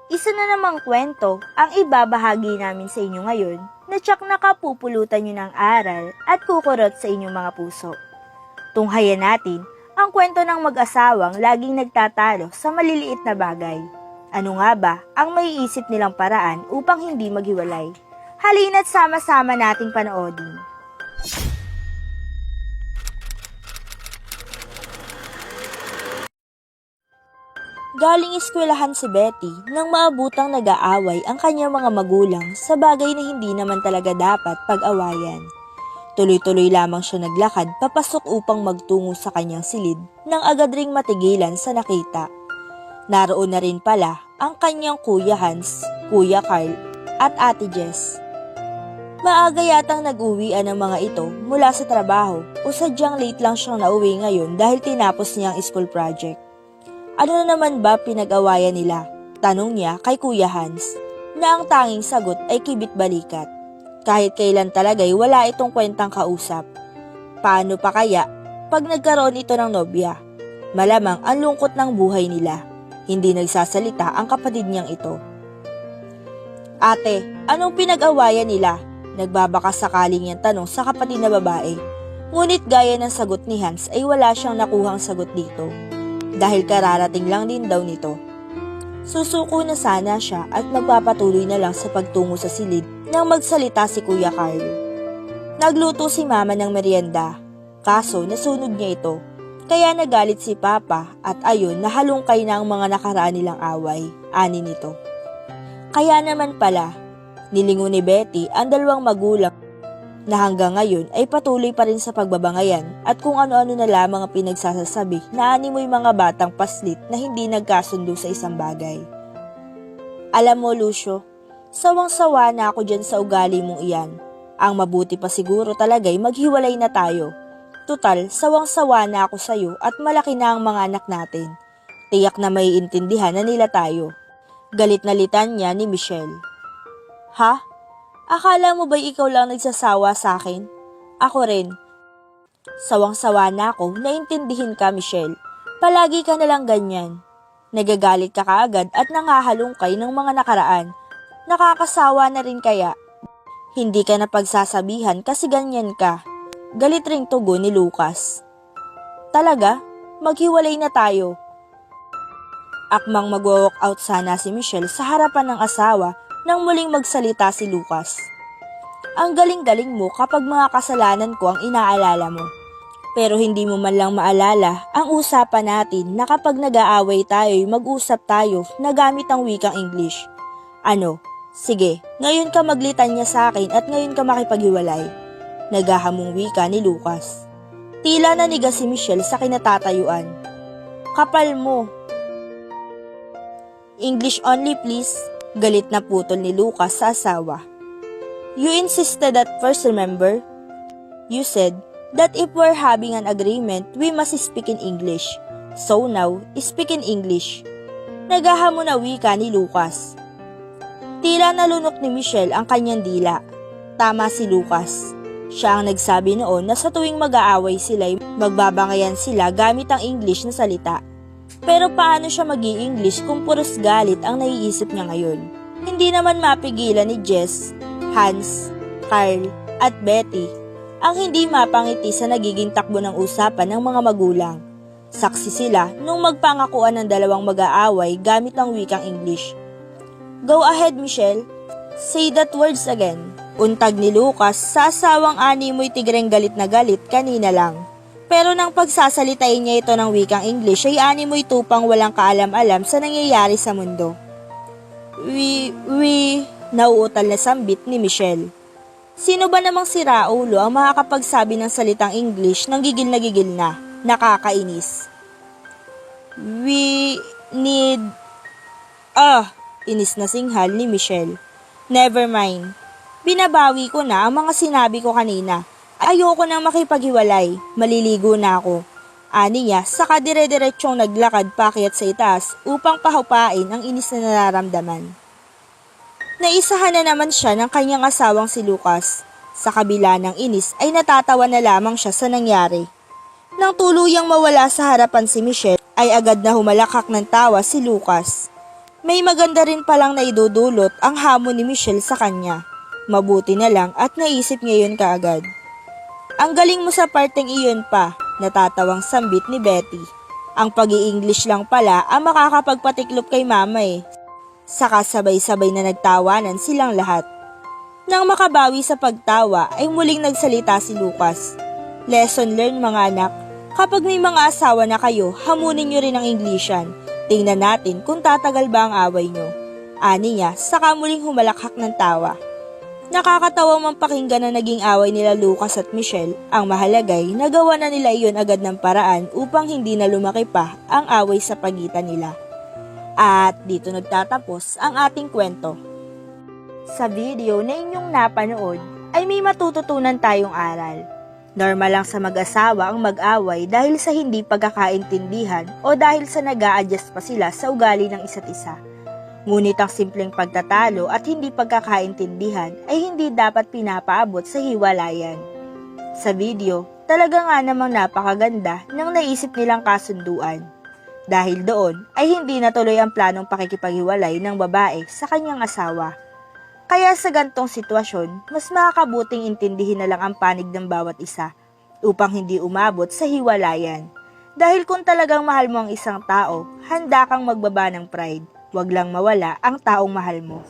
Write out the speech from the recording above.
Isa na namang kwento ang ibabahagi namin sa inyo ngayon na tiyak nakapupulutan nyo ng aral at kukurot sa inyong mga puso. Tunghayan natin ang kwento ng mag-asawang laging nagtatalo sa maliliit na bagay. Ano nga ba ang maiisip nilang paraan upang hindi maghiwalay? Halina't sama-sama nating panoodin. Galing eskwelahan si Betty nang maabutang nag-aaway ang kanyang mga magulang sa bagay na hindi naman talaga dapat pag-awayan. Tuloy-tuloy lamang siya naglakad papasok upang magtungo sa kanyang silid nang agad ring matigilan sa nakita. Naroon na rin pala ang kanyang Kuya Hans, Kuya Carl at Ate Jess. Maaga yatang nag-uwian ang mga ito mula sa trabaho o sadyang late lang siyang nauwi ngayon dahil tinapos niya ang school project. Ano na naman ba pinag-awayan nila? Tanong niya kay Kuya Hans, na ang tanging sagot ay kibit-balikat. Kahit kailan talaga'y wala itong kwentang kausap. Paano pa kaya pag nagkaroon ito ng nobya? Malamang ang lungkot ng buhay nila. Hindi nagsasalita ang kapatid niyang ito. Ate, anong pinag-awayan nila? Nagbabakas sakaling niyang tanong sa kapatid na babae. Ngunit gaya ng sagot ni Hans ay wala siyang nakuhang sagot dito. Dahil kararating lang din daw nito. Susuko na sana siya at magpapatuloy na lang sa pagtungo sa silid nang magsalita si Kuya Carl. Nagluto si Mama ng merienda, kaso nasunod niya ito. Kaya nagalit si Papa at ayon nahalungkay na ang mga nakaraan nilang away, ani nito. Kaya naman pala, nilingon ni Betty ang dalawang magulang na hanggang ngayon ay patuloy pa rin sa pagbabangayan at kung ano-ano na lamang ang pinagsasasabi na animoy mga batang paslit na hindi nagkasundo sa isang bagay. Alam mo, Lucio, sawang-sawa na ako dyan sa ugali mong iyan. Ang mabuti pa siguro talaga'y maghiwalay na tayo. Tutal, sawang-sawa na ako sa'yo at malaki na ang mga anak natin. Tiyak na maiintindihan na nila tayo. Galit na litan niya ni Michelle. Ha? Akala mo ba'y ikaw lang nagsasawa sa akin? Ako rin. Sawang-sawa na ako, naintindihin ka, Michelle. Palagi ka nalang ganyan. Nagagalit ka kaagad at nangahalungkay ng mga nakaraan. Nakakasawa na rin kaya. Hindi ka na pagsasabihan kasi ganyan ka. Galit ring tugon ni Lucas. Talaga? Maghiwalay na tayo. Akmang mag-walk out sana si Michelle sa harapan ng asawa nang muling magsalita si Lucas. Ang galing-galing mo kapag mga kasalanan ko ang inaalala mo. Pero hindi mo man lang maalala ang usapan natin na kapag nag-aaway tayo'y mag-usap tayo na gamit ang wikang English. Ano? Sige, ngayon ka maglitanya sa akin at ngayon ka makipaghiwalay. Nagahamong wika ni Lucas. Tila naniga si Michelle sa kinatatayuan. Kapal mo. English only please. Galit na putol ni Lucas sa asawa. You insisted at first, remember? You said that if we're having an agreement, we must speak in English. So now, speak in English. Nagahamon na wika ni Lucas. Tila nalunok ni Michelle ang kanyang dila. Tama si Lucas. Siya ang nagsabi noon na sa tuwing mag-aaway sila'y magbabangayan sila gamit ang English na salita. Pero paano siya mag-i-English kung puros galit ang naiisip niya ngayon? Hindi naman mapigilan ni Jess, Hans, Carl at Betty ang hindi mapangiti sa nagiging takbo ng usapan ng mga magulang. Saksi sila nung magpangakuan ng dalawang mag-aaway gamit ang wikang English. Go ahead, Michelle. Say that words again. Untag ni Lucas sa asawang animoy tigreng galit na galit kanina lang. Pero nang pagsasalitain niya ito ng wikang English ay animoy tupang walang kaalam-alam sa nangyayari sa mundo. Nauutal na sambit ni Michelle. Sino ba namang si Raulo ang makakapagsabi ng salitang English nang gigil na, nakakainis? We need... inis na singhal ni Michelle. Never mind. Binabawi ko na ang mga sinabi ko kanina. Ayoko nang makipaghiwalay, maliligo na ako. Ani niya, saka dire-diretsyong naglakad paakyat sa itaas upang pahupain ang inis na nararamdaman. Naisahan na naman siya ng kanyang asawang si Lucas. Sa kabila ng inis ay natatawa na lamang siya sa nangyari. Nang tuluyang mawala sa harapan si Michelle, ay agad na humalakak ng tawa si Lucas. May maganda rin palang naidudulot ang hamon ni Michelle sa kanya. Mabuti na lang at naisip ngayon kaagad. Ang galing mo sa parteng iyon pa, natatawang sambit ni Betty. Ang pag-i-English lang pala ang makakapagpatiklop kay mama eh. Saka sabay-sabay na nagtawanan silang lahat. Nang makabawi sa pagtawa ay muling nagsalita si Lucas. Lesson learned mga anak, kapag may mga asawa na kayo, hamunin nyo rin ang Englishan. Tingnan natin kung tatagal ba ang away nyo. Ani niya, saka muling humalakhak ng tawa. Nakakatawa mang pakinggan na naging away nila Lucas at Michelle. Ang mahalagay, nagawa na nila iyon agad ng paraan upang hindi na lumaki pa ang away sa pagitan nila. At dito nagtatapos ang ating kwento. Sa video na inyong napanood ay may matututunan tayong aral. Normal lang sa mag-asawa ang mag-away dahil sa hindi pagkakaintindihan o dahil sa nag-a-adjust pa sila sa ugali ng isa't isa. Ngunit ang simpleng pagtatalo at hindi pagkakaintindihan ay hindi dapat pinapaabot sa hiwalayan. Sa video, talaga nga namang napakaganda ng naisip nilang kasunduan. Dahil doon ay hindi natuloy ang planong pakikipaghiwalay ng babae sa kanyang asawa. Kaya sa gantong sitwasyon, mas makakabuting intindihin na lang ang panig ng bawat isa upang hindi umabot sa hiwalayan. Dahil kung talagang mahal mo ang isang tao, handa kang magbaba ng pride. Huwag lang mawala ang taong mahal mo.